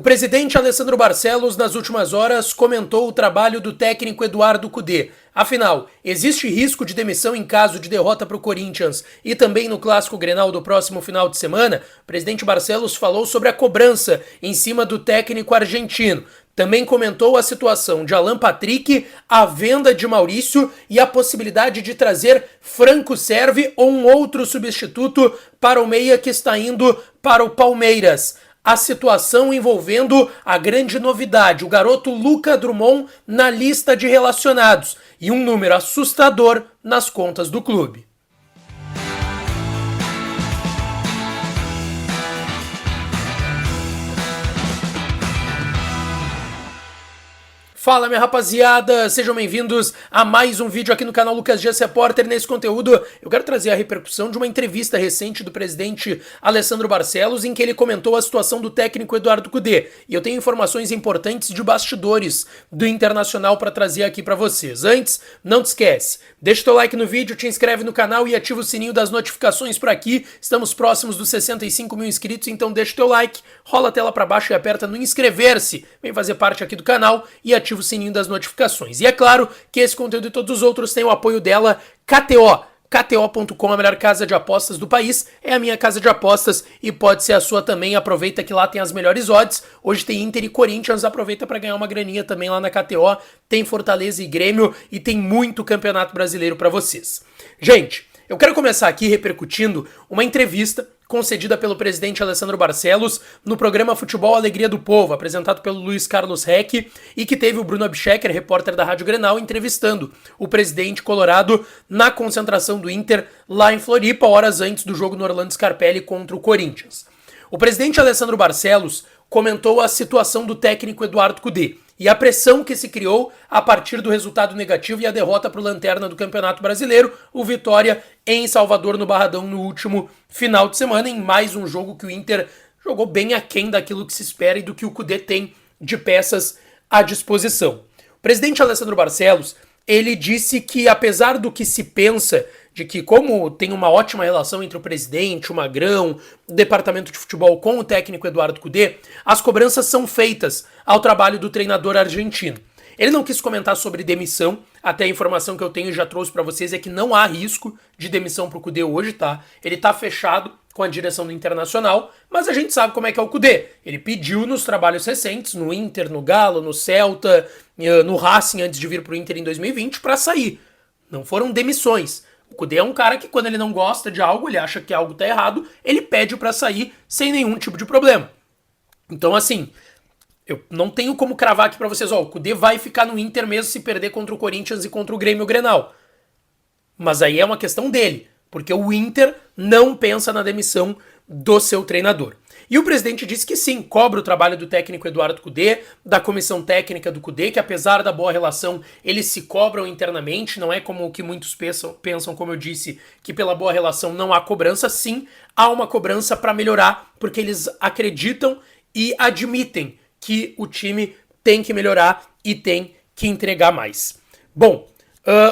O presidente Alessandro Barcelos, nas últimas horas, comentou o trabalho do técnico Eduardo Cudê. Afinal, existe risco de demissão em caso de derrota para o Corinthians e também no Clássico Grenal do próximo final de semana? O presidente Barcelos falou sobre a cobrança em cima do técnico argentino. Também comentou a situação de Alan Patrick, a venda de Maurício e a possibilidade de trazer Franco Servi ou um outro substituto para o meia que está indo para o Palmeiras. A situação envolvendo a grande novidade, o garoto Luca Drummond na lista de relacionados e um número assustador nas contas do clube. Fala, minha rapaziada, sejam bem-vindos a mais um vídeo aqui no canal Lucas Dias Repórter. Nesse conteúdo eu quero trazer a repercussão de uma entrevista recente do presidente Alessandro Barcelos, em que ele comentou a situação do técnico Eduardo Cudê. E eu tenho informações importantes de bastidores do Internacional para trazer aqui para vocês. Antes, não te esquece, deixa o teu like no vídeo, te inscreve no canal e ativa o sininho das notificações por aqui. Estamos próximos dos 65 mil inscritos, então deixa o teu like, rola a tela para baixo e aperta no inscrever-se. Vem fazer parte aqui do canal e ativa o sininho das notificações. E é claro que esse conteúdo e todos os outros têm o apoio dela, KTO. KTO.com, a melhor casa de apostas do país, é a minha casa de apostas e pode ser a sua também. Aproveita que lá tem as melhores odds. Hoje tem Inter e Corinthians, aproveita para ganhar uma graninha também lá na KTO. Tem Fortaleza e Grêmio e tem muito campeonato brasileiro para vocês. Gente, eu quero começar aqui repercutindo uma entrevista concedida pelo presidente Alessandro Barcelos no programa Futebol Alegria do Povo, apresentado pelo Luiz Carlos Reck, e que teve o Bruno Abschecker, repórter da Rádio Grenal, entrevistando o presidente colorado na concentração do Inter lá em Floripa, horas antes do jogo no Orlando Scarpelli contra o Corinthians. O presidente Alessandro Barcelos comentou a situação do técnico Eduardo Cudê e a pressão que se criou a partir do resultado negativo e a derrota para o Lanterna do Campeonato Brasileiro, o Vitória em Salvador, no Barradão, no último final de semana, em mais um jogo que o Inter jogou bem aquém daquilo que se espera e do que o Cudê tem de peças à disposição. O presidente Alessandro Barcelos, ele disse que, apesar do que se pensa de que, como tem uma ótima relação entre o presidente, o Magrão, o departamento de futebol com o técnico Eduardo Cudê, as cobranças são feitas ao trabalho do treinador argentino. Ele não quis comentar sobre demissão, até a informação que eu tenho e já trouxe para vocês é que não há risco de demissão para o Cudê hoje, tá? Ele tá fechado com a direção do Internacional, mas a gente sabe como é que é o Cudê. Ele pediu nos trabalhos recentes, no Inter, no Galo, no Celta, no Racing antes de vir para o Inter em 2020, para sair. Não foram demissões. O Cudê é um cara que, quando ele não gosta de algo, ele acha que algo tá errado, ele pede para sair sem nenhum tipo de problema. Então, assim, eu não tenho como cravar aqui para vocês, o Cudê vai ficar no Inter mesmo se perder contra o Corinthians e contra o Grêmio Grenal. Mas aí é uma questão dele, porque o Inter não pensa na demissão do seu treinador. E o presidente disse que sim, cobra o trabalho do técnico Eduardo Cudê, da comissão técnica do Cudê, que apesar da boa relação, eles se cobram internamente, não é como o que muitos pensam, como eu disse, que pela boa relação não há cobrança. Sim, há uma cobrança para melhorar, porque eles acreditam e admitem que o time tem que melhorar e tem que entregar mais. Bom,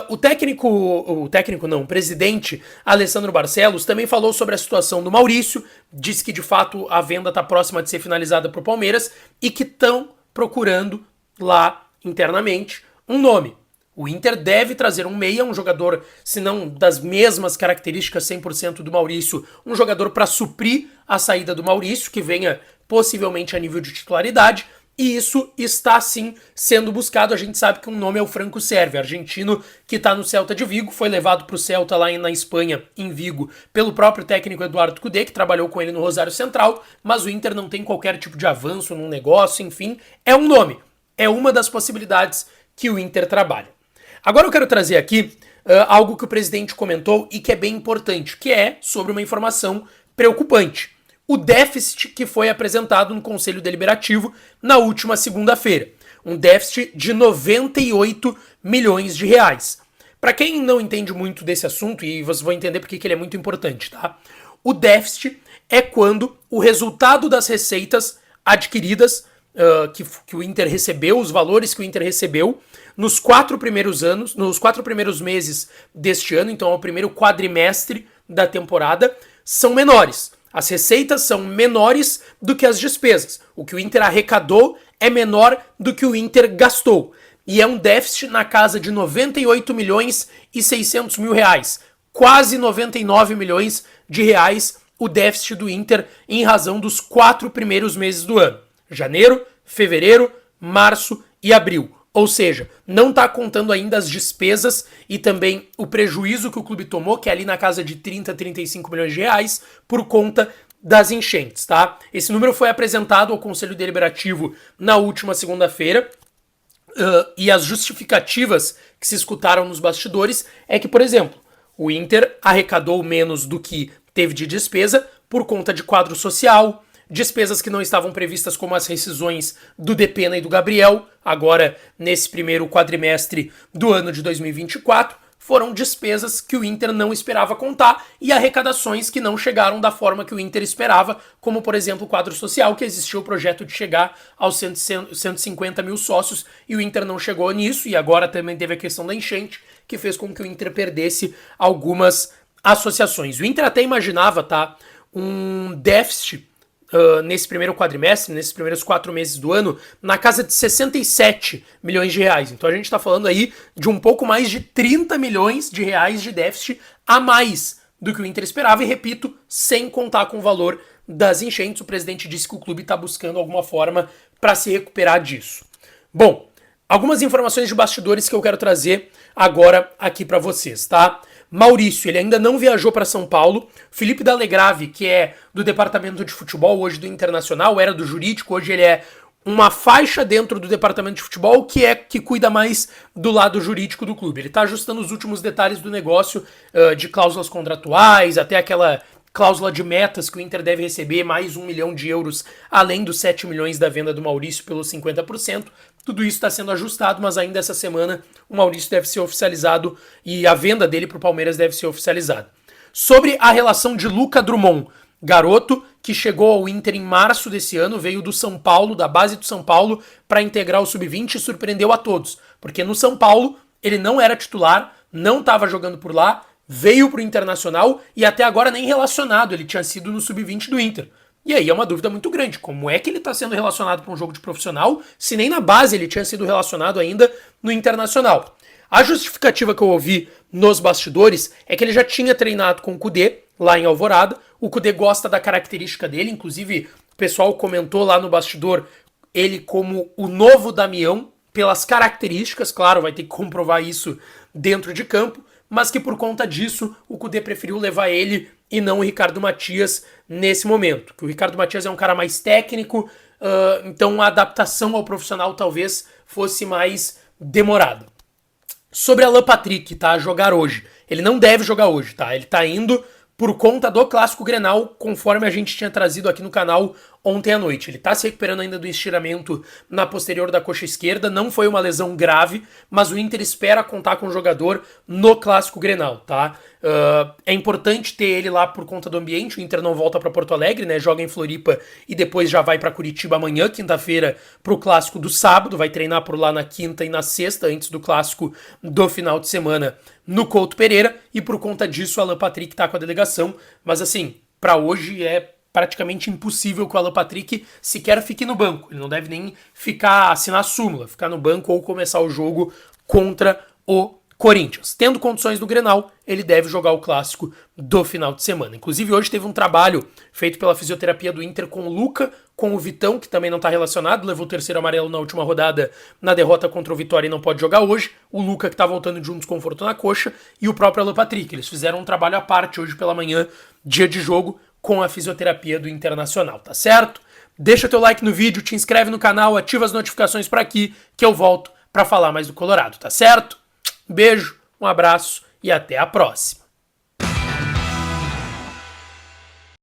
o presidente Alessandro Barcelos também falou sobre a situação do Maurício, disse que de fato a venda está próxima de ser finalizada para o Palmeiras e que estão procurando lá internamente um nome. O Inter deve trazer um meia, um jogador, se não das mesmas características 100% do Maurício, um jogador para suprir a saída do Maurício, que venha possivelmente a nível de titularidade. E isso está, sim, sendo buscado. A gente sabe que um nome é o Franco Servi, argentino que está no Celta de Vigo, foi levado para o Celta lá na Espanha, em Vigo, pelo próprio técnico Eduardo Cudê, que trabalhou com ele no Rosário Central, mas o Inter não tem qualquer tipo de avanço num negócio, enfim, é um nome, é uma das possibilidades que o Inter trabalha. Agora eu quero trazer aqui algo que o presidente comentou e que é bem importante, que é sobre uma informação preocupante. O déficit que foi apresentado no Conselho Deliberativo na última segunda-feira. Um déficit de 98 milhões de reais. Para quem não entende muito desse assunto, e vocês vão entender porque que ele é muito importante, tá? O déficit é quando o resultado das receitas adquiridas, que o Inter recebeu, os valores que o Inter recebeu, nos 4 primeiros meses deste ano, então é o primeiro quadrimestre da temporada, são menores. as receitas são menores do que as despesas. O que o Inter arrecadou é menor do que o Inter gastou. E é um déficit na casa de 98 milhões e 600 mil reais. Quase 99 milhões de reais o déficit do Inter em razão dos 4 primeiros meses do ano. Janeiro, fevereiro, março e abril. Ou seja, não está contando ainda as despesas e também o prejuízo que o clube tomou, que é ali na casa de 30, 35 milhões de reais, por conta das enchentes, tá? Esse número foi apresentado ao Conselho Deliberativo na última segunda-feira. E as justificativas que se escutaram nos bastidores é que, por exemplo, o Inter arrecadou menos do que teve de despesa por conta de quadro social, despesas que não estavam previstas como as rescisões do Depena e do Gabriel, agora nesse primeiro quadrimestre do ano de 2024, foram despesas que o Inter não esperava contar e arrecadações que não chegaram da forma que o Inter esperava, como, por exemplo, o quadro social, que existia o projeto de chegar aos 150 mil sócios e o Inter não chegou nisso, e agora também teve a questão da enchente, que fez com que o Inter perdesse algumas associações. O Inter até imaginava, tá, um déficit nesse primeiro quadrimestre, nesses primeiros 4 meses do ano, na casa de 67 milhões de reais. Então a gente está falando aí de um pouco mais de 30 milhões de reais de déficit a mais do que o Inter esperava, e repito, sem contar com o valor das enchentes. O presidente disse que o clube está buscando alguma forma para se recuperar disso. Bom, algumas informações de bastidores que eu quero trazer agora aqui para vocês, tá? Maurício, ele ainda não viajou para São Paulo. Felipe Dallegrave, que é do departamento de futebol, hoje do Internacional, era do jurídico, hoje ele é uma faixa dentro do departamento de futebol que cuida mais do lado jurídico do clube. Ele está ajustando os últimos detalhes do negócio, de cláusulas contratuais, até aquela cláusula de metas que o Inter deve receber mais 1 milhão de euros, além dos 7 milhões da venda do Maurício pelos 50%. Tudo isso está sendo ajustado, mas ainda essa semana o Maurício deve ser oficializado e a venda dele para o Palmeiras deve ser oficializada. Sobre a relação de Luca Drummond, garoto que chegou ao Inter em março desse ano, veio do São Paulo, da base do São Paulo, para integrar o Sub-20 e surpreendeu a todos. Porque no São Paulo ele não era titular, não estava jogando por lá, veio para o Internacional e até agora nem relacionado ele tinha sido no Sub-20 do Inter. E aí é uma dúvida muito grande, como é que ele está sendo relacionado para um jogo de profissional, se nem na base ele tinha sido relacionado ainda no Internacional. A justificativa que eu ouvi nos bastidores é que ele já tinha treinado com o Kudê, lá em Alvorada. O Kudê gosta da característica dele, inclusive o pessoal comentou lá no bastidor ele como o novo Damião, pelas características, claro, vai ter que comprovar isso dentro de campo, mas que por conta disso o Kudê preferiu levar ele e não o Ricardo Matias nesse momento. Que o Ricardo Matias é um cara mais técnico, então a adaptação ao profissional talvez fosse mais demorada. Sobre Alan Patrick, tá? Jogar hoje. Ele não deve jogar hoje, tá? Ele tá indo por conta do Clássico Grenal, conforme a gente tinha trazido aqui no canal ontem à noite. Ele tá se recuperando ainda do estiramento na posterior da coxa esquerda, não foi uma lesão grave, mas o Inter espera contar com o jogador no Clássico Grenal, tá? É importante ter ele lá por conta do ambiente. O Inter não volta para Porto Alegre, né? Joga em Floripa e depois já vai para Curitiba amanhã, quinta-feira, pro Clássico do sábado. Vai treinar por lá na quinta e na sexta, antes do Clássico do final de semana no Couto Pereira. E por conta disso, o Alan Patrick tá com a delegação. Mas assim, para hoje é praticamente impossível que o Alan Patrick sequer fique no banco. Ele não deve nem assinar a súmula, ficar no banco ou começar o jogo contra o Corinthians. Tendo condições do Grenal, ele deve jogar o Clássico do final de semana. Inclusive, hoje teve um trabalho feito pela fisioterapia do Inter com o Luca, com o Vitão, que também não está relacionado, levou o terceiro amarelo na última rodada na derrota contra o Vitória e não pode jogar hoje. O Luca, que está voltando de um desconforto na coxa, e o próprio Alan Patrick. Eles fizeram um trabalho à parte hoje pela manhã, dia de jogo, com a fisioterapia do Internacional, tá certo? Deixa teu like no vídeo, te inscreve no canal, ativa as notificações para aqui, que eu volto para falar mais do Colorado, tá certo? Beijo, um abraço e até a próxima.